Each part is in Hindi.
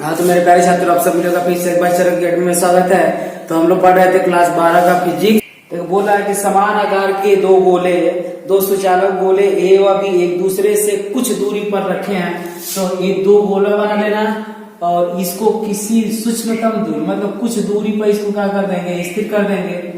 हाँ तो मेरे प्यारे छात्रों, आप सब लोगों का फिर से एक बार चरक अकेडमी में स्वागत है। तो हम लोग पढ़ रहे थे क्लास 12 का फिजिक्स। तो बोला है कि समान आकार के दो गोले, दो सुचालक गोले ए व बी एक दूसरे से कुछ दूरी पर रखे हैं। तो ये दो गोला बना लेना और इसको किसी सूक्ष्मतम दूरी मतलब कुछ दूरी पर इसको क्या कर देंगे, स्थिर कर देंगे।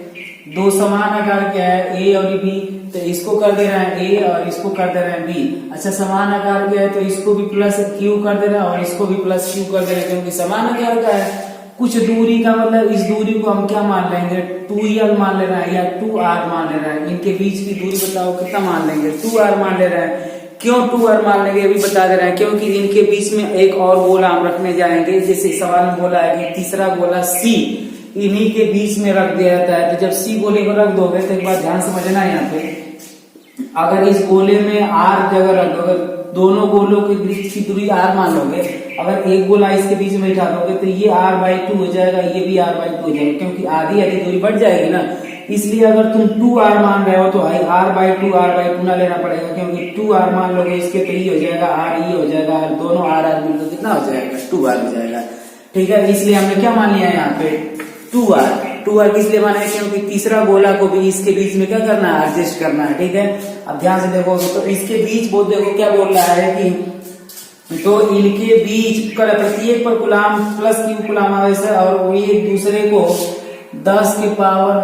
दो समान आकार के है ए और बी, तो इसको कर दे रहे हैं ए और इसको कर दे रहे हैं बी। अच्छा, समान आकार के है तो इसको भी प्लस क्यू कर दे रहे हैं और इसको भी प्लस क्यू कर दे रहे हैं, क्योंकि समान आकार का है। कुछ दूरी का मतलब इस दूरी को हम क्या मान लेंगे, 2l मान ले रहा है या 2r मान ले रहा है। इनके बीच की दूरी बताओ कितना मान लेंगे, 2r मान ले रहे हैं। क्यों 2r मान लेंगे ये भी बता दे रहे हैं, क्योंकि इनके बीच में एक और गोला हम रखने जाएंगे। जैसे सवाल में बोला है कि तीसरा गोला C इन्हीं के बीच में रख दिया जाता है। तो जब C गोले को रख दोगे तो एक बात ध्यान समझना, यहाँ पे अगर इस गोले में R जगह रख दोगे, दोनों गोलों के बीच की दूरी R मान लोगे, अगर एक गोला इसके बीच में उठा दोगे तो ये r/2 हो जाएगा, ये भी r/2 हो जाएगा, क्योंकि आधी आधी दूरी बढ़ जाएगी ना। इसलिए अगर तुम 2r मान रहे हो तो r/2 ना लेना पड़ेगा, क्योंकि 2r मान लोगे इसके तो ये हो जाएगा r, ये हो जाएगा r, दोनों r मिलकर कितना हो जाएगा, 2r हो जाएगा। ठीक है, इसलिए हमने क्या मान लिया है यहाँ पे 2r किस लिए माना है, क्योंकि तीसरा गोला को भी इसके बीच में क्या करना है, एडजस्ट करना है। ठीक है, अब ध्यान से देखोगे तो इसके बीच बहुत देखो क्या बोल रहा है कि तो इनके बीच प्रत्येक पर गुलाम प्लस क्यू गुलाम आवेश है और वो एक दूसरे को 10 के पावर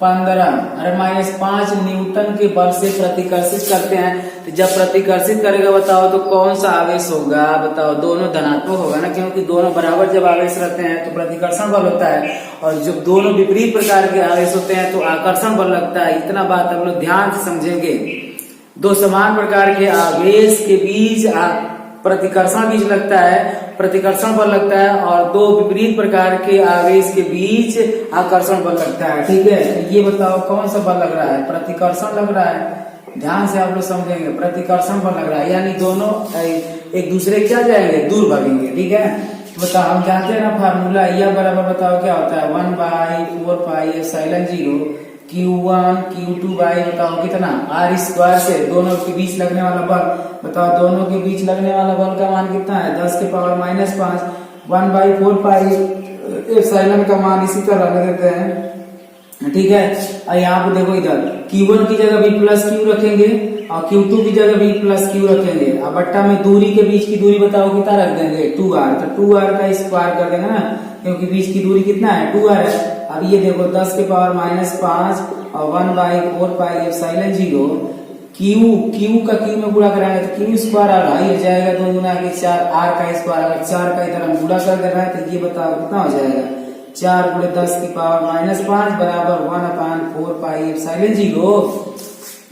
-5 न्यूटन के बल से प्रतिकर्षित करते हैं। तो जब प्रतिकर्षित करेगा बताओ तो कौन सा आवेश होगा, बताओ दोनों धनात्मक होगा ना, क्योंकि दोनों बराबर जब आवेश रहते हैं तो प्रतिकर्षण बल होता है, और जब दोनों विपरीत प्रकार के आवेश होते हैं तो आकर्षण बल लगता है। इतना बात हम लोग ध्यान से समझेंगे। दो समान प्रकार के आवेश के बीच प्रतिकर्षण बीज लगता है, प्रतिकर्षण बल लगता है, और दो विपरीत प्रकार के आवेश के बीच आकर्षण बल लगता है। ठीक है, ये बताओ कौन सा बल लग रहा है, प्रतिकर्षण लग रहा है। ध्यान से आप लोग समझेंगे, प्रतिकर्षण बल लग रहा है, यानी दोनों एक दूसरे क्या जाएंगे, दूर भागेंगे। ठीक है, बताओ हम जानते हैं ना फार्मूला, यह बराबर बताओ क्या होता है 1/4πε0 Q1 Q2 बाई बताओ कितना r² से दोनों के बीच लगने वाला बल, बताओ दोनों के बीच लगने वाला बल का मान कितना है, 10 के पावर -5 1/4πε का मान इसी तरह रख देते हैं। ठीक है, और यहाँ पे देखो इधर Q1 की जगह भी प्लस क्यू रखेंगे और Q2 की जगह भी प्लस क्यू रखेंगे। अब बट्टा में दूरी के बीच की दूरी बताओ कितना रख देंगे, 2r। तो 2r का स्क्वायर कर देंगे ना, क्योंकि बीच की दूरी कितना है, 2r है। अब ये देखो 10 के पावर -5 और 1/4πε0 क्यू का क्यू में गुणा कराएंगे तो क्यू स्क्वायर आ हो जाएगा, 2 गुना के 4 r का स्क्वायर। अगर 4 का इधर हम गुणा कर दे रहे हैं तो ये बताओ कितना हो जाएगा, 4 × 10 की पावर -5 बराबर 1/4πε0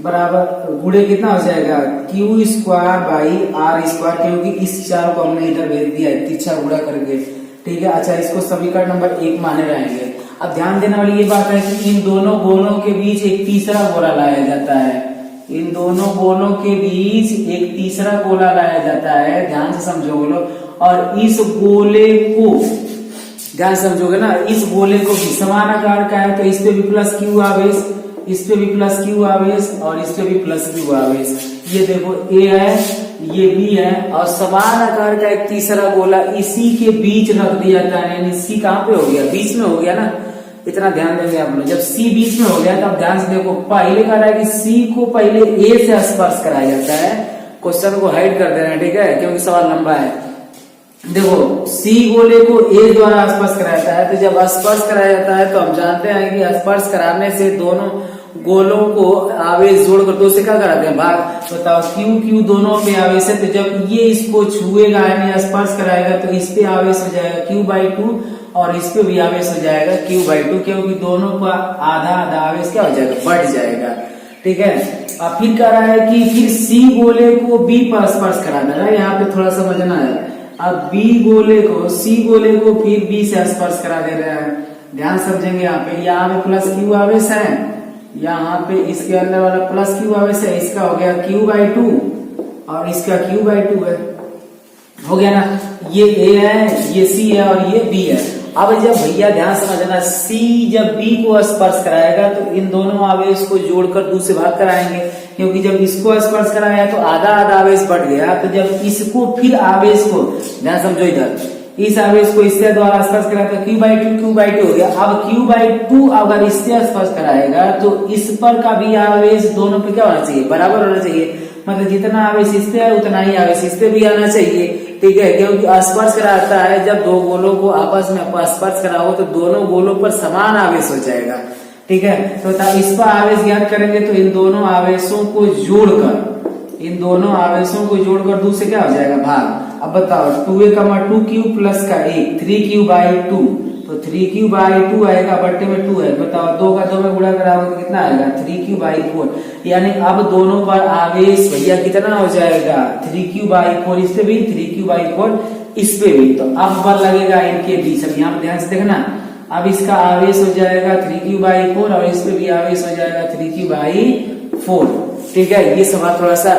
बराबर गुणे कितना हो जाएगा, Q square by r square, क्योंकि इस 4 को हमने इधर भेज दिया है तिरछा गुणा करके। ठीक है, अच्छा इसको समीकरण नंबर 1 माने रहेंगे। अब ध्यान देने वाली ये बात है कि इन दोनों गोलों के बीच एक तीसरा गोला लाया जाता है, इन दोनों गोलों के बीच एक तीसरा गोला लाया जाता है। ध्यान से समझोगे लोग, और इस गोले को ध्यान समझोगे ना, इस गोले को भी समान आकार का है तो इस पे भी प्लस क्यू आवेश, इस पे भी प्लस क्यू आवेश और इस पे भी प्लस क्यू आवेश। ये देखो ए है, ये बी है, और समान आकार का एक तीसरा गोला इसी के बीच रख दिया जाता है। यानी सी कहाँ पे हो गया, बीच में हो गया ना, इतना ध्यान देंगे आप लोग। जब सी बीच में हो गया तो आप ध्यान से देखो, पहले कह रहा है कि सी को पहले ए से स्पर्श कराया जाता है। क्वेश्चन को हाइड कर देना है, ठीक है, क्योंकि सवाल लंबा है। देखो सी गोले को ए द्वारा स्पर्श कराया जाता है, तो जब स्पर्श कराया जाता है तो हम जानते हैं कि स्पर्श कराने से दोनों गोलों को आवेश जोड़कर दो से क्या कराते हैं, भाग। बताओ क्यू दोनों पे आवेश है, तो जब ये इसको छुएगा यानी स्पर्श कराएगा तो इस पे आवेश हो जाएगा Q/2 और इस पे भी आवेश हो जाएगा Q/2, क्योंकि दोनों का आधा आधा आवेश क्या हो जाएगा, बढ़ जाएगा। ठीक है, अब फिर कह रहा है कि फिर सी गोले को बी पर स्पर्श कराना है, यहाँ पे थोड़ा समझना है। अब सी गोले को फिर बी से स्पर्श करा दे रहे हैं। ध्यान समझेंगे, यहाँ पे प्लस क्यू आवेश है, यहाँ पे इसके अंदर वाला प्लस क्यू आवेश है, इसका हो गया Q/2 और इसका Q/2 है, हो गया ना। ये ए है, ये सी है और ये बी है। अब जब भैया ध्यान समझना, सी जब बी को स्पर्श कराएगा तो इन दोनों आवेश को जोड़कर 2 से भाग कराएंगे, क्योंकि जब इसको स्पर्श कराया तो आधा आधा आवेश बढ़ गया। तो जब इसको फिर आवेश को ध्यान समझो, इधर इस आवेश को इससे द्वारा स्पर्श करा तो Q/2 हो गया। अब Q/2 अगर इससे स्पर्श कराएगा तो इस पर का भी आवेश दोनों पे क्या होना चाहिए, बराबर होना चाहिए। मतलब जितना आवेश इस पे है उतना ही आवेश इस पे भी आना चाहिए, ठीक है। क्योंकि स्पर्श कराता है, जब दो गोलों को आपस में स्पर्श कराओ तो दोनों गोलों पर समान आवेश हो जाएगा, ठीक है। तो इस पर आवेश ज्ञात करेंगे तो इन दोनों आवेशों को जोड़कर दूर से क्या हो जाएगा, भाग। अब बताओ 2a,2q प्लस का 1 3q/2, तो 3q/2 आएगा, बट्टे में 2 है। बताओ 2 का 2 में गुणा कराओगे तो कितना आएगा, 3q/4। यानी अब दोनों पर आवेश भैया कितना हो जाएगा, 3q/4, इस पे भी 3q/4, इस पे भी। तो अब बल लगेगा इनके बीच। अब यहाँ पे ध्यान से देखना, अब इसका आवेश हो जाएगा 3q/4 और इस पे भी आवेश हो जाएगा 3q/4, ठीक है। ये सवाल थोड़ा सा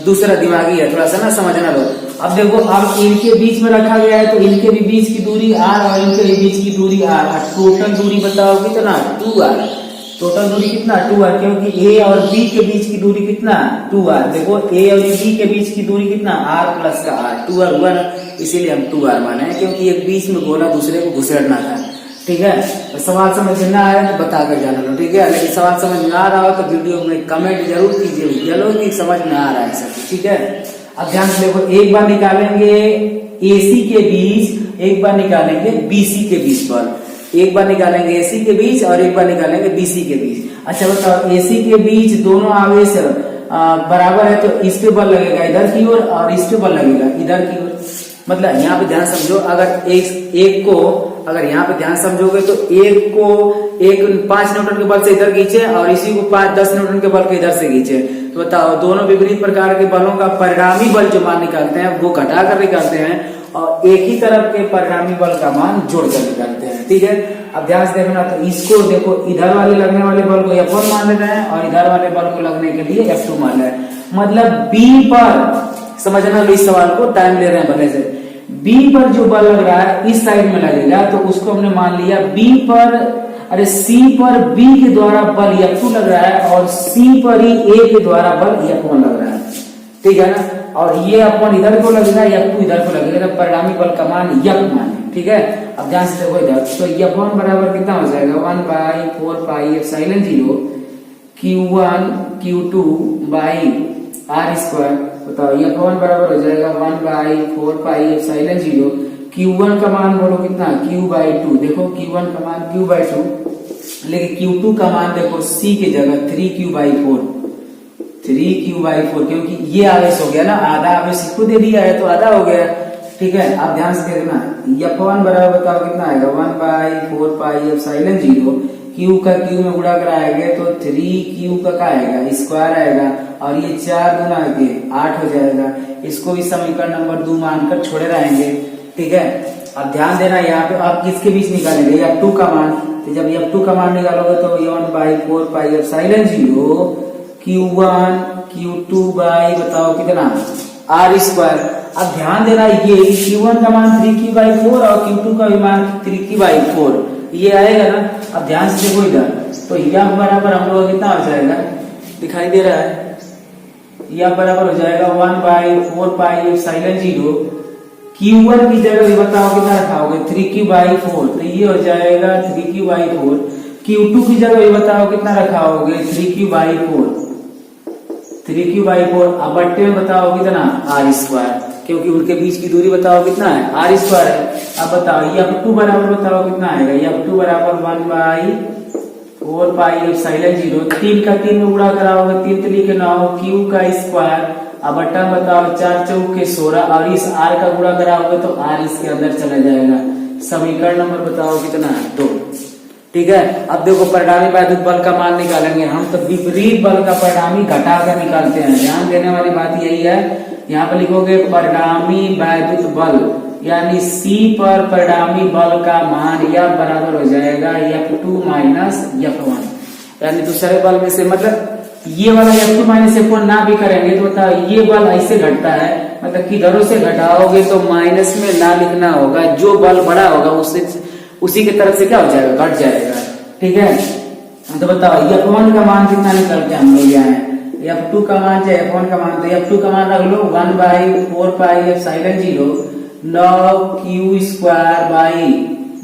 दूसरा दिमागी है, थोड़ा सा ना समझना लो। अब देखो, अब इनके बीच में रखा गया है तो इनके भी बीच की दूरी r और इनके भी बीच की दूरी r। टोटल दूरी बताओ कितना, 2r। टोटल दूरी कितना, 2r, क्योंकि a और b के बीच की दूरी कितना, 2r। देखो a और b के बीच की दूरी कितना, r प्लस का r, 2r हुआ ना, इसीलिए हम 2r माने हैं, क्योंकि एक बीच में गोला दूसरे को घुसेड़ना था, ठीक है। तो सवाल समझ में ना आया तो बता कर जाना लो, ठीक है। लेकिन सवाल समझ में आ रहा हो तो वीडियो में कमेंट जरूर कीजिए, चलो कि समझ में आ रहा है सब, ठीक है। अब ध्यान से देखो, एक बार निकालेंगे AC के बीच, एक बार निकालेंगे BC के बीच बल, एक बार निकालेंगे AC के बीच और एक बार निकालेंगे BC के बीच। अच्छा बताओ, AC के बीच दोनों आवेश बराबर है तो इस पे बल लगेगा इधर की ओर और इस पे बल लगेगा इधर की ओर। मतलब यहाँ पे ध्यान समझो, अगर एक को अगर यहाँ पे ध्यान समझोगे तो एक 5 न्यूटन के बल से इधर खींचे और इसी को 5-10 न्यूटन के बल के इधर से खींचे, तो बताओ दोनों विपरीत प्रकार के बलों का परिणामी बल जो मान निकालते हैं वो घटा कर निकालते हैं और एक ही तरफ के परिणामी बल का मान जोड़ कर निकालते हैं, ठीक है। अब ध्यान से देखना, तो इसको देखो, इधर वाले लगने वाले बल को F1 मान ले रहे हैं और इधर वाले बल को लगने के लिए F2 मान रहे हैं। मतलब B पर, समझना लो इस सवाल को, टाइम ले रहे हैं भले से, B पर जो बल लग रहा है इस साइड में लगेगा तो उसको हमने मान लिया B पर, अरे C पर B के द्वारा बल F2 लग रहा है और C पर ही A के द्वारा बल F1 लग रहा है, ठीक है ना। और ये F1 इधर को लगेगा, F2 इधर को लगेगा, तो परिणामी बल का मान F मान, ठीक है। अब ध्यान से देखो इधर, तो F1 बराबर कितना हो जाएगा, 1/4πε0 Q1 Q2/r²। बताओ F1 बराबर हो जाएगा 1/4πε0 Q1 का मान बोलो कितना, Q/2। देखो Q1 का मान Q/2, लेकिन Q2 का मान देखो C की जगह 3Q/4, क्योंकि ये आवेश हो गया ना, आधा आवेश इसको दे दिया है तो आधा हो गया, ठीक है। आप ध्यान से देखना, F1 बराबर बताओ कितना आएगा, 1/4πε0 Q का Q में गुणा कराएंगे तो 3Q का क्या आएगा, स्क्वायर आएगा, और ये 4 गुना के 8 हो जाएगा। इसको भी समीकरण नंबर 2 मानकर छोड़े रहेंगे, ठीक है। अब ध्यान देना, यहाँ पे आप किसके बीच निकालेंगे, F2 का मान। तो जब F2 का मान निकालोगे तो 1/4πε0 Q1 Q2 बताओ कितना, r²। अब ध्यान देना, ये Q1 का मान 3Q/4 और Q2 का भी मान 3Q/4, ये आएगा ना। अब ध्यान से देखो इधर, तो F बराबर हम लोग कितना हो जाएगा, दिखाई दे रहा है, F बराबर हो जाएगा 1/4πε0 Q1 की जगह बताओ कितना रखाओगे, 3Q/4, तो ये हो जाएगा 3Q/4। Q2 की जगह बताओ कितना रखाओगे, 3Q/4। अब बट्टे में बताओ कितना, r², क्योंकि उनके बीच की दूरी बताओ कितना है, r² है। अब बताओ F2 बराबर बताओ कितना आएगा, F2 बराबर 1/4πε0, 3 का 3 में गुणा कराओगे, 3 3 के 9, Q का स्क्वायर। अब बट्टा बताओ 4 4 के 16 और इस r का गुणा कराओगे तो r इसके अंदर चला जाएगा। समीकरण नंबर बताओ कितना है, 2, ठीक है। अब देखो परिणामी वैद्युत बल का मान निकालेंगे हम, तो विपरीत बल का परिणामी घटा कर निकालते हैं। ध्यान देने वाली बात यही है, यहाँ पर लिखोगे परिणामी वैद्युत बल, यानी C पर परिणामी बल का मान F बराबर हो जाएगा F2 माइनस F1। यानी दूसरे बल में से, मतलब ये वाला F2 माइनस F1 ना भी करेंगे तो बताओ ये बल ऐसे घटता है, मतलब किधरों से घटाओगे तो माइनस में ना लिखना होगा, जो बल बड़ा होगा उसी की तरफ से क्या हो जाएगा, घट जाएगा, ठीक है। तो बताओ F1 का मान कितना निकल के हम लोग आए, F2 का मान चाहे F1 का मान, तो F2 का मान रख लो 1/4πε0 9q² बाई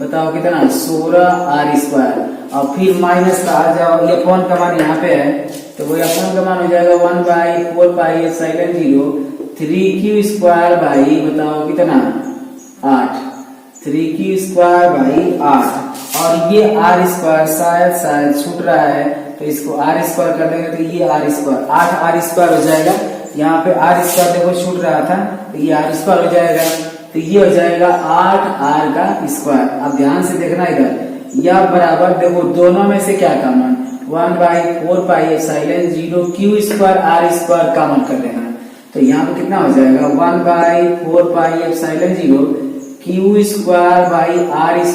बताओ कितना 16r²। और फिर माइनस का आ जाओ, ये अपॉन का मान यहाँ पे है तो वो अपॉन का मान हो जाएगा 1/4πε0 3q² बाई बताओ कितना 8, 3q² बाई 8। और ये r² शायद छूट रहा है तो इसको r² कर देंगे तो ये r², 8r² हो जाएगा। यहाँ पे r² देखो छूट रहा था तो ये r² हो जाएगा, तो ये हो जाएगा 8r²। अब ध्यान से देखना इधर, यह बराबर देखो दोनों में से क्या कॉमन 1/4πε0 q²r² कॉमन कर देना। तो यहाँ पे कितना हो जाएगा 1/4πε0 q²r²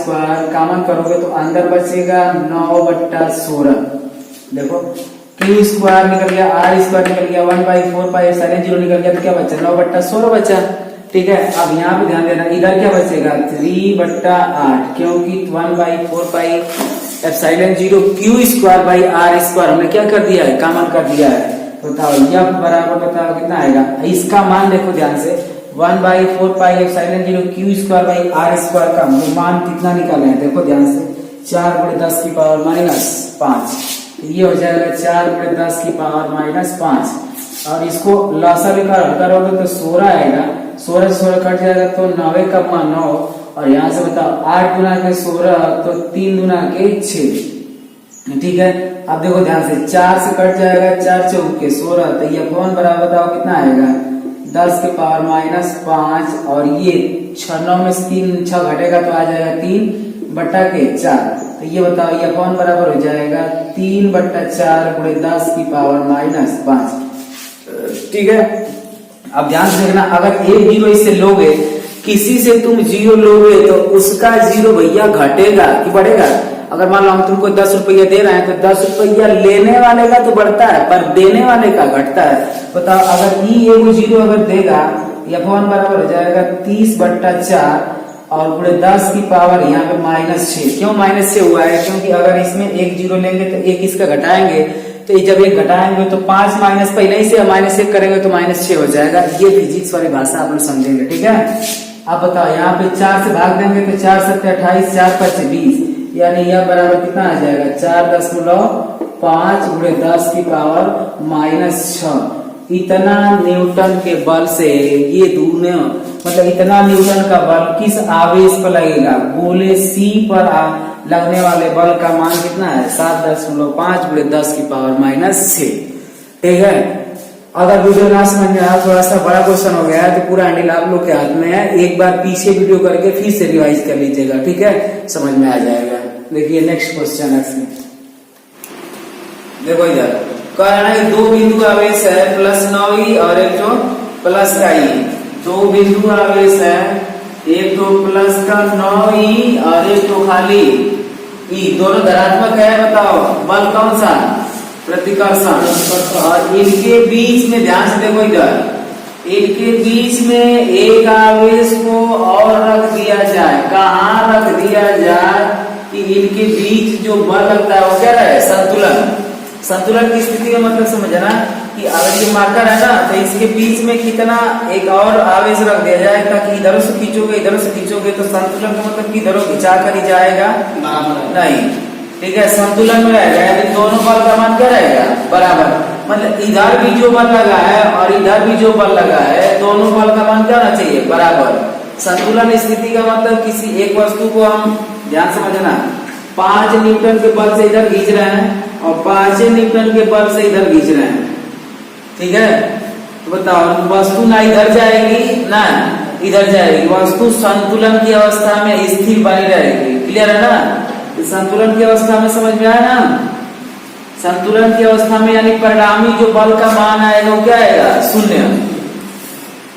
कॉमन करोगे तो अंदर बचेगा 9/16। देखो q² निकल गया, r² निकल गया, 1/4πε0 निकल गया तो क्या बचा 9/16 बचा। ठीक है, अब यहाँ पे ध्यान देना इधर क्या बचेगा 3/8 क्योंकि 1/4πε0 q²r² हमने क्या कर दिया है कॉमन कर दिया है। तो बताओ यह बराबर बताओ कितना आएगा, इसका मान देखो ध्यान से 1/4πε0 q²r² का मान कितना निकाले हैं देखो ध्यान से 4/10⁻⁻5। ये हो जाएगा 4/10⁻⁻5 और इसको लसा भी करोगे तो 16 आएगा, 16 से 16 कट जाएगा तो 9 का मान 9। और यहाँ से बताओ 8 गुना के 16 तो 3 गुना के 6। ठीक है, अब देखो ध्यान से 4 से कट जाएगा, 4 चौक के 16 तो ये कौन बराबर बताओ कितना आएगा 10⁻⁻5। और ये 9 में से 3 6 घटेगा तो आ जाएगा 3/4। तो ये बताओ ये कौन बराबर हो जाएगा 3/4 × 10⁻⁻5। ठीक है, अब ध्यान से देखना अगर एक जीरो इससे लोगे, किसी से तुम जीरो लोगे तो उसका जीरो भैया घटेगा कि बढ़ेगा। अगर मान लो हम तुमको 10 रुपया दे रहे हैं तो 10 रुपया लेने वाले का तो बढ़ता है पर देने वाले का घटता है। बताओ अगर ये जीरो अगर देगा ये कौन बराबर हो जाएगा 30/4 और पूरे 10 की पावर यहाँ पे -6। क्यों -6 हुआ है, क्योंकि अगर इसमें एक जीरो लेंगे तो एक इसका घटाएंगे, तो जब एक घटाएंगे तो 5 माइनस पहले ही से -1 करेंगे तो -6 हो जाएगा। ये फिजिक्स वाली भाषा आप लोग समझेंगे। ठीक है, अब बताओ यहाँ पे 4 से भाग देंगे तो 4 × 7 = 28, 4 × 5 = 20, यानी यह बराबर कितना आ जाएगा 4.5 × 10 की पावर -6। इतना न्यूटन के बल से ये दूने मतलब इतना न्यूटन का बल किस आवेश पर लगेगा, गोले C पर लगने वाले बल का मान कितना है 7.5 × 10 की पावर -6। ठीक है, अगर वीडियो ना समझ में आया, थोड़ा सा बड़ा क्वेश्चन हो गया है तो पूरा हैंडल आप लोग के हाथ में है, एक बार पीछे वीडियो करके फिर से रिवाइज कर लीजिएगा। ठीक है, समझ में आ जाएगा। देखिए नेक्स्ट क्वेश्चन है, देखो इधर कह रहा है 2 बिंदु आवेश है +9e और एक तो प्लस का e। 2 बिंदु आवेश है, एक तो प्लस का 9e और एक तो खाली e, दोनों धनात्मक है। बताओ बल कौन सा प्रतिकर्षण। और इनके बीच में ध्यान से देखो इधर, इनके बीच में एक आवेश को और रख दिया जाए। कहाँ रख दिया जाए कि इनके बीच जो बल लगता है वो क्या है संतुलन। संतुलन की स्थिति में मतलब समझना कि अगर ये मार्कर है ना तो इसके बीच में कितना एक और आवेश रख दिया जाए ताकि इधरों से खींचोगे इधरों से खींचोगे तो संतुलन का मतलब कि इधरों खिंचा कर ही जाएगा नहीं। ठीक है, संतुलन में रहेगा, यदि दोनों बल का मान क्या रहेगा बराबर। मतलब इधर भी जो बल लगा है और इधर भी जो बल लगा है दोनों बल का मान क्या होना चाहिए बराबर। संतुलन स्थिति का मतलब किसी एक वस्तु को हम ध्यान समझना 5 न्यूटन के बल से इधर खींच रहे हैं और 5 न्यूटन के बल से इधर खींच रहे हैं। ठीक है, तो बताओ वस्तु ना इधर जाएगी ना इधर जाएगी, वस्तु संतुलन की अवस्था में स्थिर बनी रहेगी। क्लियर है ना, संतुलन की अवस्था में समझ में आया ना। संतुलन की अवस्था में यानी परिणामी जो बल का मान आएगा वो क्या आएगा 0,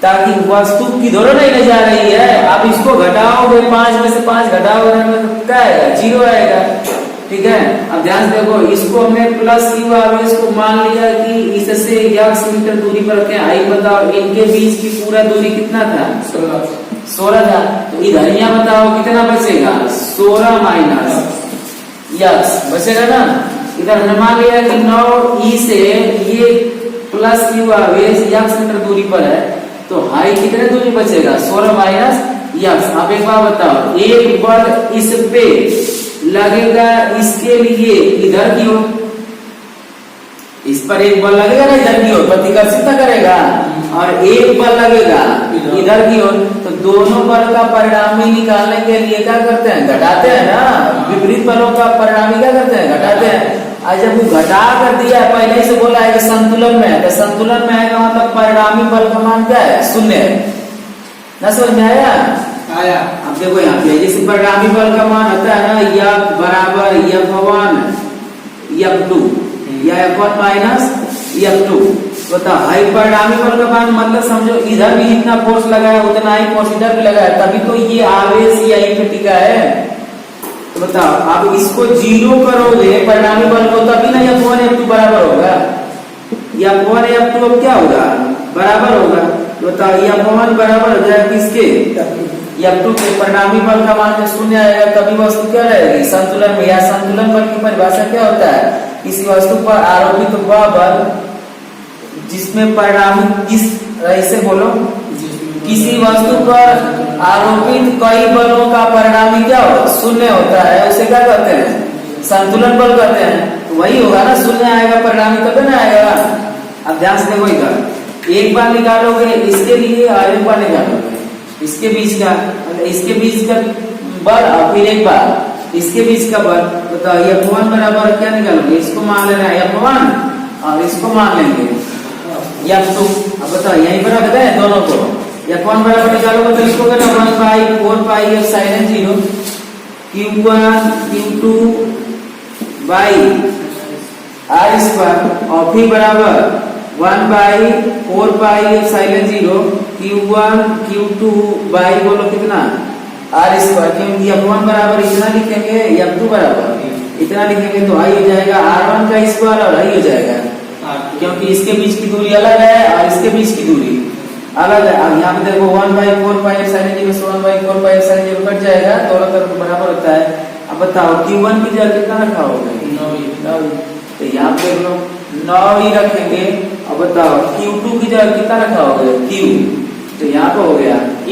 ताकि वस्तु किधरों नहीं ले जा रही है। आप इसको घटाओगे 5 में से 5 घटाओगे तो क्या आएगा 0 आएगा। ठीक है, अब ध्यान देखो इसको हमने प्लस q आवेश को मान लिया कि इससे x मीटर दूरी पर रखे। आई बताओ इनके बीच की पूरा दूरी कितना था 16 था, तो इधर यहाँ बताओ कितना बचेगा 16 माइनस x बचेगा ना। इधर हमने मान लिया कि 9e से ये प्लस q आवेश x मीटर दूरी पर है तो हाई कितने दूरी बचेगा 16 माइनस यस। अब एक बात बताओ, एक बल इस पे लगेगा इसके लिए इधर की ओर, इस पर एक बल लगेगा ना इधर की ओर, प्रतिकर्षित करेगा, और एक बल लगेगा इधर की ओर, तो दोनों बल का परिणामी निकालने के लिए क्या करते हैं, घटाते हैं ना। विपरीत बलों का परिणामी क्या करते हैं, घटाते हैं। आज जब वो घटा कर दिया है, पहले ही से बोला है कि संतुलन में है, तो संतुलन में आएगा मतलब परिणामी बल का मान क्या है, शून्य है ना। समझ में आया? आया। अब देखो यहाँ पे जैसे परिणामी बल का मान होता है ना, F बराबर F1 F2 या F1 माइनस F2। बताओ, हाई परिणामी बल का मान मतलब समझो इधर भी जितना फोर्स लगा है उतना ही फोर्स इधर भी लगा है, तभी तो ये आवेश यहीं पे टिका है। तो बताओ, आप इसको जीरो करोगे परिणामी बल को, तभी ना F1 F2 बराबर होगा। F1 F2 अब क्या होगा, बराबर होगा। बताओ, F1 बराबर हो जाएगा किसके, F2 के। परिणामी बल का मान जब शून्य आएगा तभी वस्तु क्या रहेगी, संतुलन में। या संतुलन बल की परिभाषा क्या होता है, किसी वस्तु पर आरोपित वह बल जिसमें परिणामी, किस ऐसे बोलो, किसी वस्तु पर आरोपित कई बलों का परिणामी क्या हो, शून्य होता है, उसे क्या कहते हैं, संतुलन बल कहते हैं। तो वही होगा ना, शून्य आएगा परिणामी तब ना आएगा। अब ध्यान से देखो, इधर एक बार निकालोगे इसके लिए और एक बार निकालोगे इसके बीच का, इसके बीच का बल और फिर एक बार इसके बीच का बल। बताओ, F1 बराबर क्या निकालोगे, इसको मान लेना है F1 और इसको मान लेंगे F2। अब बताओ, यहीं पर रख दें दोनों को। F1 बराबर निकालोगे तो इसको करना 1/4 sin 0 Q1 Q2 by R square, और फिर बराबर 1/4 sin 0 Q1 Q2 बाई बोलो कितना, R स्क्वायर। क्योंकि F1 बराबर इतना लिखेंगे, F2 बराबर इतना लिखेंगे, तो आई हो जाएगा R1 का स्क्वायर और आई हो जाएगा, क्योंकि इसके बीच की दूरी अलग है और इसके बीच की दूरी अलग है। अब यहाँ पे देखो 1/4 sin 0 से 1/4 sin 0 कट जाएगा, दोनों तरफ बराबर होता है। अब बताओ, Q1 की जगह कितना रखा होगा, 9। तो यहाँ पे लोग 9 ही रखेंगे। अब बताओ, Q2 की जगह कितना रखा होगा, Q। तो यहाँ पे हो गया Q।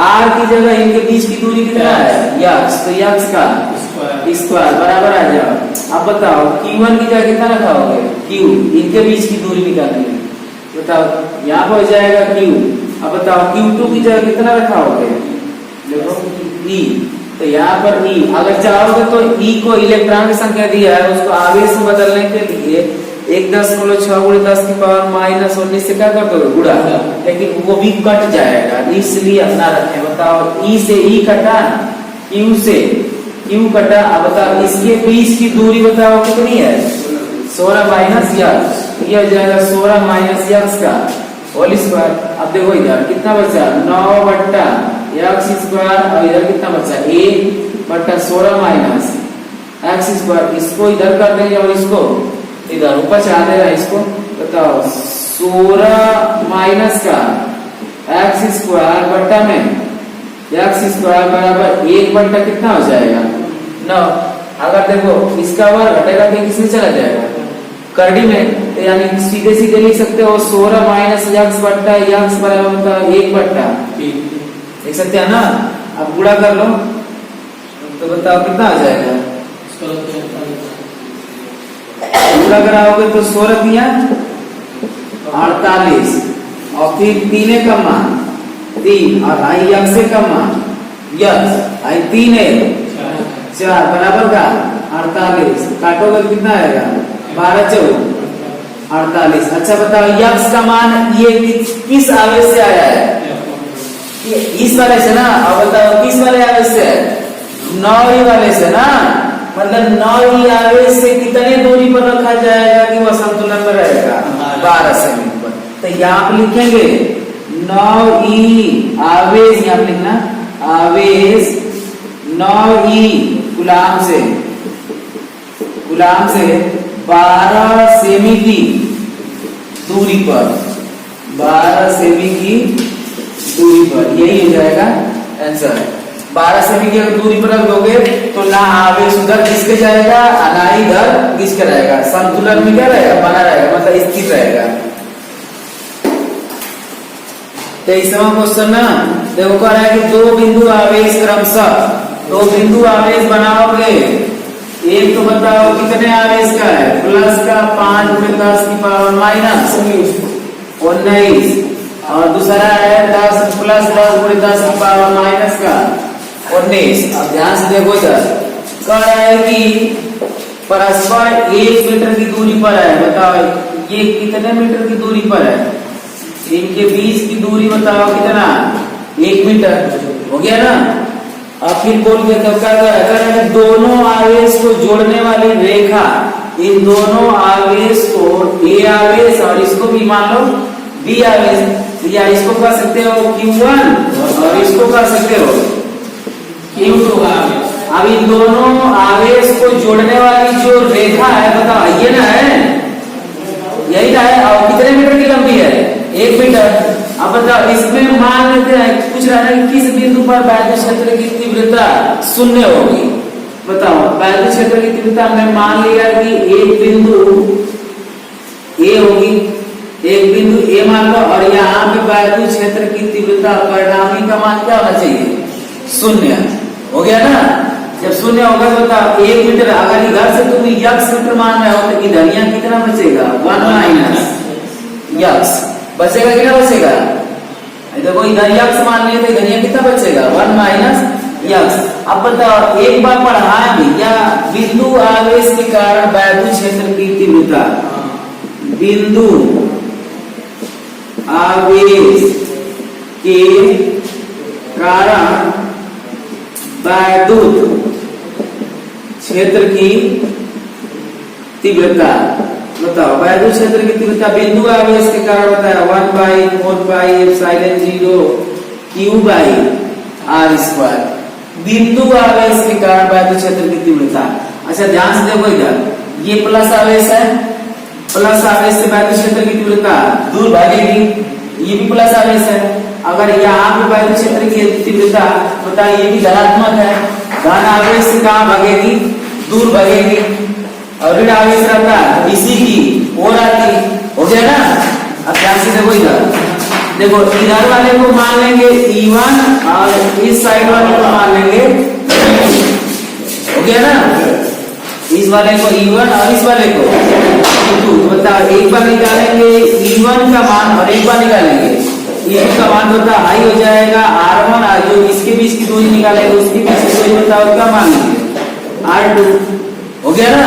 R की जगह इनके बीच की दूरी कितना है, यक्स, तो यक्स का स्क्वायर बराबर आ जाओ। अब बताओ, Q1 की जगह कितना रखा होगा, Q। इनके बीच की दूरी निकालनी है। बताओ, यहाँ पर हो जाएगा Q। अब बताओ, Q2 की जगह कितना रखा होगा, देखो E। तो यहाँ पर E, अगर चाहोगे तो E को इलेक्ट्रॉन की संख्या दिया है, उसको आवेश में बदलने के लिए 1.6 × 10⁻⁻19 से क्या कर दोगे, गुणा। लेकिन वो भी कट जाएगा, इसलिए अपना रखें। बताओ, E से E कटा, Q से Q कटा। अब बताओ, इसके बीच की दूरी बताओ कितनी है, 16 माइनस यक्स, ये हो जाएगा 16 माइनस यक्स का होल स्क्वायर। अब देखो इधर कितना बचा, 9/x स्क्वायर, और इधर कितना बचा, 1/16 माइनस एक्स स्क्वायर। इसको इधर कर देंगे और इसको इधर ऊपर चढ़ा देगा इसको। बताओ, 16 माइनस का एक्स स्क्वायर बट्टा में एक्स स्क्वायर बराबर 1 कितना हो जाएगा, 9। अगर देखो इसका वर्ग घटेगा तो किसमें चला जाएगा, करड़ी में। तो यानी सीधे सीधे लिख सकते हो 16 माइनस एक्स बट्टा एक्स बराबर 1 लिख सकते हैं ना। अब गुणा कर लो तो बताओ कितना आ जाएगा, गुणा कराओगे तो 16 दिया 48, और फिर 3 का मान 3 और आई यक्स से का मान यक्स, आई 3 है 4 बराबर का 48। काटोगे कितना आएगा, 12 4 48। अच्छा बताओ, यक्स का मान ये किस आवेश से आया है, ये इस वाले से ना। और बताओ किस वाले आवेश से है, 9 वाले से ना। मतलब 9 आवेश से कितने दूरी पर रखा जाएगा कि वह संतुलन में रहेगा, 12 सेमी पर। तो यहाँ पे लिखेंगे 9 आवेश, यहाँ पे लिखना आवेश 9 गुलाम से 12 सेमी की दूरी पर, 12 सेमी की दूरी पर, यही हो जाएगा आंसर। 12 सेमी की अगर दूरी पर रख दोगे तो ना आवेश उधर घिसके जाएगा ना इधर घिसके रहेगा, संतुलन में क्या रहेगा, बना रहेगा, मतलब स्थिर रहेगा। 23वां क्वेश्चन ना, देखो कह रहा है कि दो बिंदु आवेश क्रमशः, दो बिंदु आवेश बनाओगे, एक तो बताओ कितने आवेश का है, प्लस का 5 × 10 की पावर माइनस 19, और दूसरा है 10 प्लस 10 × 10 की पावर माइनस का 19। अब ध्यान से देखो इधर कह रहा है कि परस्पर 1 मीटर की दूरी पर है, बताओ ये कितने मीटर की दूरी पर है, इनके बीच की दूरी बताओ कितना, 1 मीटर, हो गया ना। अब फिर बोल के तो क्या कर रहा है, दोनों आवेश को जोड़ने वाली रेखा, इन दोनों आवेश को ए आवेश और इसको भी मान लो बी आवेश, या इसको कह सकते हो Q1 और इसको कह सकते हो Q2 आवेश। अब इन दोनों आवेश को जोड़ने वाली जो रेखा है बताओ ये ना है, यही ना है, और कितने मीटर की लंबी है, 1 मीटर। अब बताओ इसमें मान लेते हैं, पूछ रहा है कि किस बिंदु पर वैद्युत क्षेत्र की तीव्रता 0 होगी, बताओ वैद्युत क्षेत्र की तीव्रता हमने मान लिया कि एक बिंदु ए होगी, एक बिंदु ए मान लो, और यहाँ पे वैद्युत क्षेत्र की तीव्रता परिणामी का मान क्या होना चाहिए, 0, हो गया ना। जब 0 होगा तो बताओ 1 मीटर, अगर इधर से तुम x मीटर मान रहे हो तो इधर यहाँ कितना बचेगा, 1 माइनस x बचेगा, कितना बचेगा, देखो इधर x मान लिया तो इधर यहाँ कितना बचेगा, 1 माइनस x। अब बताओ एक बार पढ़ा भैया, बिंदु आवेश के कारण वैद्युत क्षेत्र की तीव्रता, बिंदु आवेश के कारण वैद्युत क्षेत्र की तीव्रता, बताओ वैद्युत क्षेत्र की तीव्रता बिंदु आवेश के कारण होता है 1/4πε0 Q/r², बिंदु आवेश के कारण वैद्युत क्षेत्र की तीव्रता। अच्छा ध्यान से देखो इधर, ये प्लस आवेश है, प्लस आवेश से वैद्युत क्षेत्र की तीव्रता दूर भागेगी, ये भी प्लस आवेश है, अगर यहाँ पे वैद्युत क्षेत्र की तीव्रता बताइए ये भी धनात्मक है, धन आवेश से कहाँ भागेगी, दूर भागेगी, और ऋण आवेश रहता है इसी की ओर आती, हो गया ना। अब ध्यान से देखो इधर, देखो इधर वाले को मान लेंगे E1 और इस साइड वाले को मान लेंगे, हो गया ना, इस वाले को E1 और इस वाले को E2। बताओ एक बार निकालेंगे E1 का मान और एक बार निकालेंगे E2 का मान, होता हाई हो जाएगा R1, और जो इसके बीच की दूरी निकालेंगे उसके बीच की दूरी बताओ क्या मान लेंगे, R2, हो गया ना।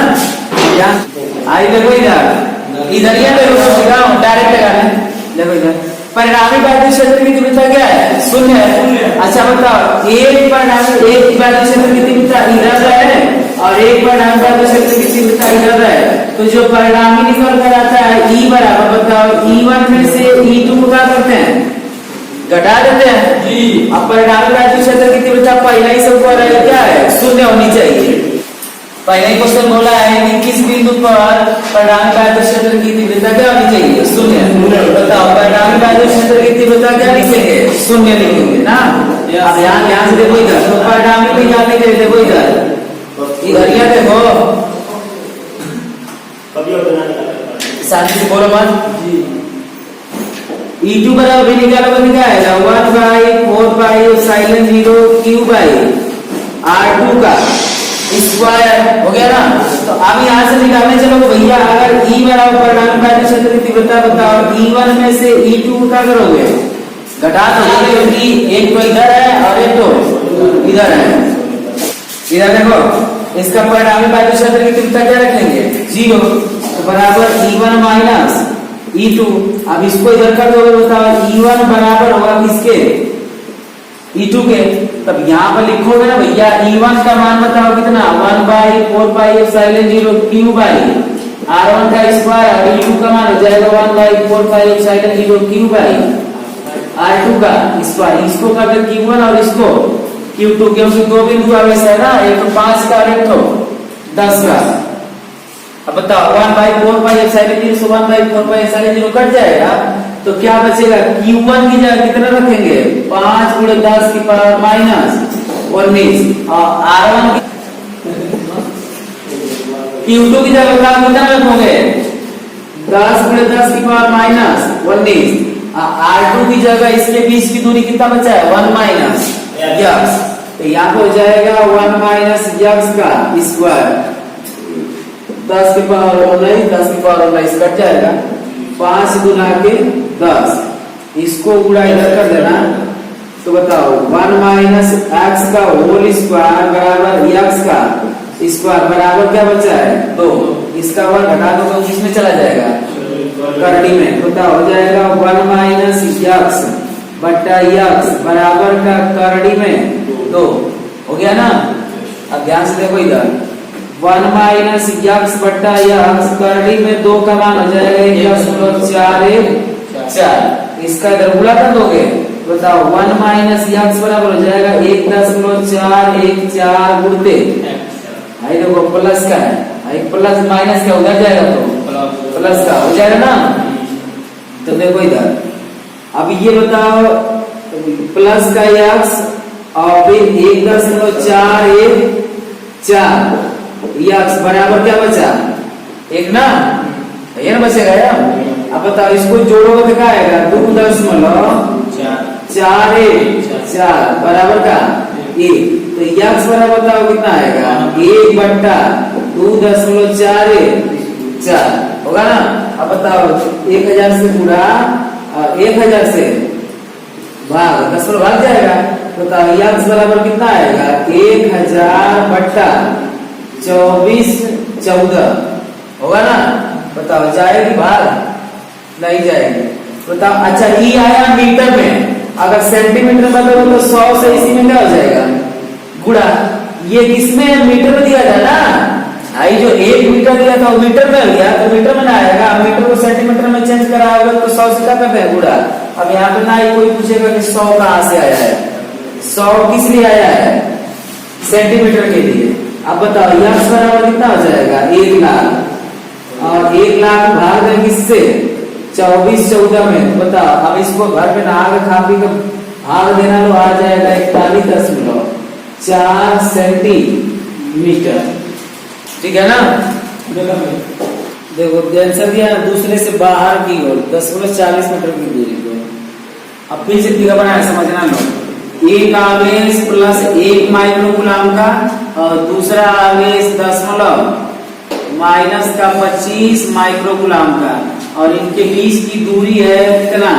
आई देखो इधर, इधर ये देखो डायरेक्ट लगाना, देखो इधर परिणामी वैद्युत क्षेत्र की तीव्रता क्या है, 0 है। अच्छा बताओ एक परिणामी, एक वैद्युत क्षेत्र की तीव्रता इधर है और एक परिणामी वैद्युत क्षेत्र की तीव्रता इधर है, तो जो परिणामी निकल कर आता है E बराबर, बताओ E1 में से E2 को क्या करते हैं, घटा देते हैं जी। अब परिणामी वैद्युत क्षेत्र की तीव्रता पहले ही सबको क्या है, 0 होनी चाहिए। पहले ही क्वेश्चन बोला है कि किस बिंदु पर परिणामी वैद्युत क्षेत्र की तीव्रता क्या होनी चाहिए, 0। बताओ परिणामी वैद्युत क्षेत्र की तीव्रता क्या लिखेंगे, 0 लिखेंगे ना। अब ध्यान से देखो इधर, तो परिणामी निकालने के लिए देखो इधर ये देखो, शांति से बोलो मत, E2 बराबर भी निकालो तो क्या आएगा, 1/4πε0 Q/r2 का स्क्वायर, हो गया ना। तो अब यहाँ से निकालने चलो भैया, अगर E बराबर परिणामी वैद्युत क्षेत्र की तीव्रता बताओ, E1 में से E2 को क्या करोगे, घटा दोगे, क्योंकि एक तो इधर है और एक तो इधर है। इधर देखो इसका परिणामी वैद्युत क्षेत्र की तीव्रता क्या रखेंगे, 0, तो बराबर E1 माइनस E2। अब इसको इधर कर दोगे, बताओ E1 बराबर होगा किसके, E2 के। तब यहाँ पर लिखोगे ना भैया, E1 का मान बताओ कितना, 1/4πε0 Q/r1 का स्क्वायर, और E2 का मान हो जाएगा 1/4πε0 Q/r2 का स्क्वायर। इसको करके Q1 और इसको Q2, क्योंकि दो बिंदु आवेश है ना, एक तो 5 का और एक तो 10 का। अब बताओ 1/4πε0 से 1/4πε0 कट जाएगा, तो क्या बचेगा, Q1 की जगह कितना रखेंगे, 5 × 10 की पावर माइनस 19, और R1 Q2 की जगह कितना रखोगे, 10 × 10 की पावर माइनस 19, R2 की जगह इसके बीच की दूरी कितना बचा है 1 माइनस यक्स, तो यहाँ पे हो जाएगा 1 माइनस यक्स का स्क्वायर, 10 की पावर 19, 10 की पावर 19 कट जाएगा, 5 गुना के 10, इसको गुणा इधर कर देना, तो बताओ 1 माइनस एक्स का होल स्क्वायर बराबर यक्स का स्क्वायर बराबर क्या बचा है 2, इसका 1 घटा दो तो किसमें चला जाएगा करड़ी में, तो क्या हो जाएगा 1 माइनस यक्स बट्टा यक्स बराबर का करड़ी में 2, हो गया ना। अब ध्यान से देखो इधर 1 माइनस यक्स बट्टा यक्स करड़ी में 2 का मान हो जाएगा 4, इसका इधर गुणा कर दोगे, बताओ 1 माइनस यक्स बराबर हो जाएगा 1.4 1 4 गुणते, आई देखो प्लस का है, आई प्लस माइनस का उधर जाएगा तो प्लस का हो जाएगा ना। तो देखो इधर अब ये बताओ प्लस का यक्स और फिर 1.4 1 4 यक्स बराबर क्या बचा 1 ना, ये ना बचेगा यार। अब बताओ इसको जोड़ोगे तो क्या आएगा 2.4 बराबर का 1, तो यक्स बराबर बताओ कितना आएगा 1 बट्टा 2.4 होगा ना। अब बताओ 1000 से पूरा 1000 से भाग 10 पर भाग जाएगा, बताओ यक्स बराबर कितना आएगा 1000 बट्टा 24 14 होगा ना। बताओ जाएगी भाग नहीं जाएगी, बताओ। अच्छा ई आया मीटर में, अगर सेंटीमीटर में तो 100 से इसी में क्या हो जाएगा गुणा, ये किसमें मीटर में दिया था ना, आई जो 1 मीटर दिया था वो मीटर में हो गया, तो मीटर में ना आएगा, मीटर को सेंटीमीटर में चेंज कराओगे तो 100 से क्या करते हैं गुणा। अब यहाँ पे ना ही कोई पूछेगा कि 100 कहाँ से आया है, 100 किस लिए आया है सेंटीमीटर के लिए। अब बताओ यक्स बराबर कितना हो जाएगा 1 लाख, और 1 लाख भाग है किससे 24 14 में, बताओ। अब इसको घर पे नहा के खा पी के भाग देना तो आ जाएगा 41.4 सेंटीमीटर, ठीक है ना। देखो आंसर दिया दूसरे से बाहर की ओर 10.40 मीटर की दूरी को। अब फिर से फिगर बनाया समझना लो, एक आवेश प्लस 1 माइक्रोकूलम का और दूसरा आवेश माइनस का 25 माइक्रोकूलम का, और इनके बीच की दूरी है कितना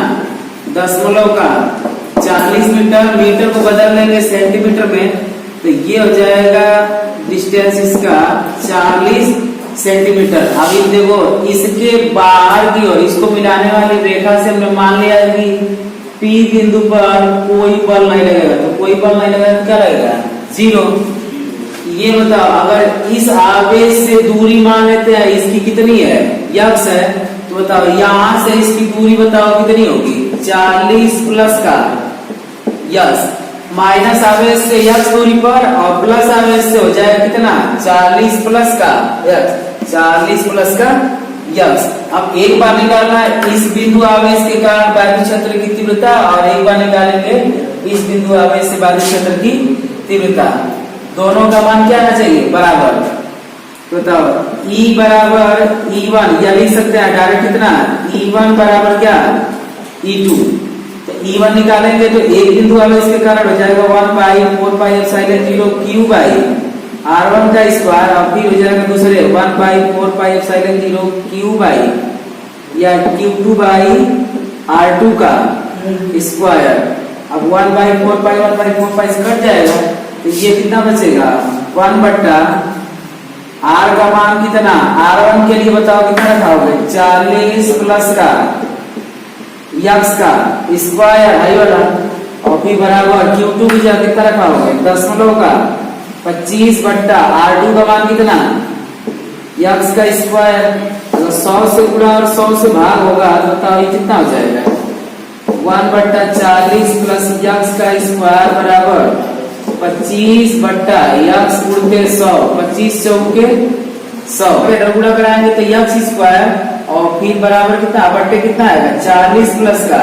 दशमलव का 40 मीटर, मीटर को बदल लेंगे सेंटीमीटर में, तो ये हो जाएगा डिस्टेंस इसका 40 सेंटीमीटर। अभी देखो इसके बाहर की ओर इसको मिलाने वाली रेखा से हमने मान लिया कि P बिंदु पर कोई बल नहीं लगेगा, तो कोई बल नहीं लगेगा तो क्या लगेगा 0। ये बताओ अगर इस आवेश से दूरी मान लेते हैं, इसकी कितनी है यक्स है, तो बताओ यहां से इसकी दूरी बताओ कितनी होगी 40 प्लस का यक्स, माइनस आवेश से यक्स दूरी पर और प्लस आवेश से हो जाएगा कितना 40 प्लस का यक्स, 40 प्लस का यक्स। अब एक बार निकालना है इस बिंदु आवेश के कारण बाह्य क्षेत्र की तीव्रता, और एक बार निकालेंगे इस बिंदु आवेश से बाह्य क्षेत्र की तीव्रता, दोनों का मान क्या आना चाहिए बराबर। बताओ E बराबर E1, या लिख सकते हैं डायरेक्ट कितना E1 बराबर क्या E2, तो E1 निकालेंगे तो एक बिंदु आवेश के कारण हो जाएगा 1/4πε0 Q बाई R1 का स्क्वायर, और फिर हो जाएगा दूसरे 1/4πε0 Q बाई या Q2 बाई R2 का स्क्वायर। अब 1/4 से कट जाएगा, तो ये कितना बचेगा 1 बट्टा R का मान कितना, R1 के लिए बताओ कितना रखाओगे 40 प्लस का यक्स का स्क्वायर हाई वाला, और फिर बराबर Q2 की जगह कितना रखाओगे दशमलव का 25 बट्टा R2 का मान कितना यक्स का स्क्वायर, तो 100 से गुणा और 100 से भाग होगा, तो बताओ ये कितना हो जाएगा 1 बट्टा 40 प्लस यक्स का स्क्वायर बराबर 25 बट्टा यक्स गुणके 100, 25 चौके 100, गुणा कराएंगे तो यक्स स्क्वायर और फिर बराबर कितना बट्टे कितना आएगा 40 प्लस का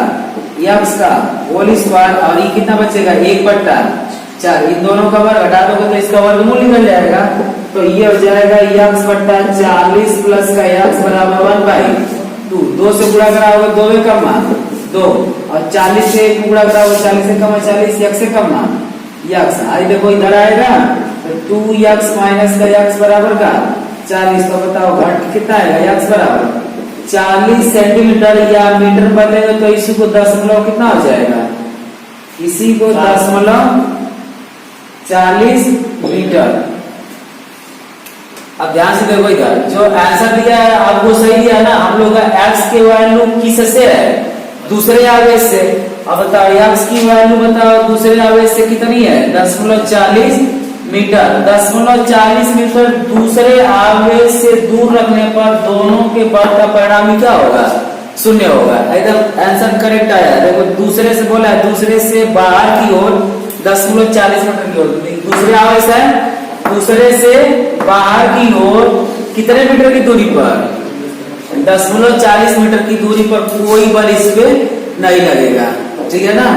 यक्स का होल स्क्वायर, और ये कितना बचेगा 1 बट्टा 4, इन दोनों का वर्ग हटा दोगे तो इसका वर्गमूल निकल जाएगा, तो ये हो जाएगा यक्स बट्टा 40 प्लस का यक्स बराबर 1/2, 2 से गुणा कराओगे 2 का मान 2 और 40 से 1 गुणा करा, वो 40 से कम है, 40 x से कम ना, x आई देखो इधर आएगा तो 2x माइनस का x बराबर का 40, तो बताओ घट कितना आएगा, x बराबर 40 सेंटीमीटर या मीटर बदलेंगे तो इसी को दशमलव कितना हो जाएगा, इसी को दशमलव 40 मीटर। अब ध्यान से देखो इधर जो आंसर दिया है आपको सही दिया है ना, हम लोग का x की वैल्यू किससे है, दूसरे आवेश से। अब बताओ x की वैल्यू बताओ दूसरे आवेश से कितनी है, 0.40 मीटर। 0.40 मीटर दूसरे आवेश से दूर रखने पर दोनों के बल का परिणाम क्या होगा, 0 होगा। एकदम आंसर करेक्ट आया। देखो दूसरे से बोला है, दूसरे से बाहर की ओर 0.40 मीटर की ओर, दूसरे आवेश है, दूसरे से बाहर की ओर कितने मीटर की दूरी पर, 0.40 मीटर की दूरी पर कोई बल इस पे नहीं लगेगा, ठीक है ना।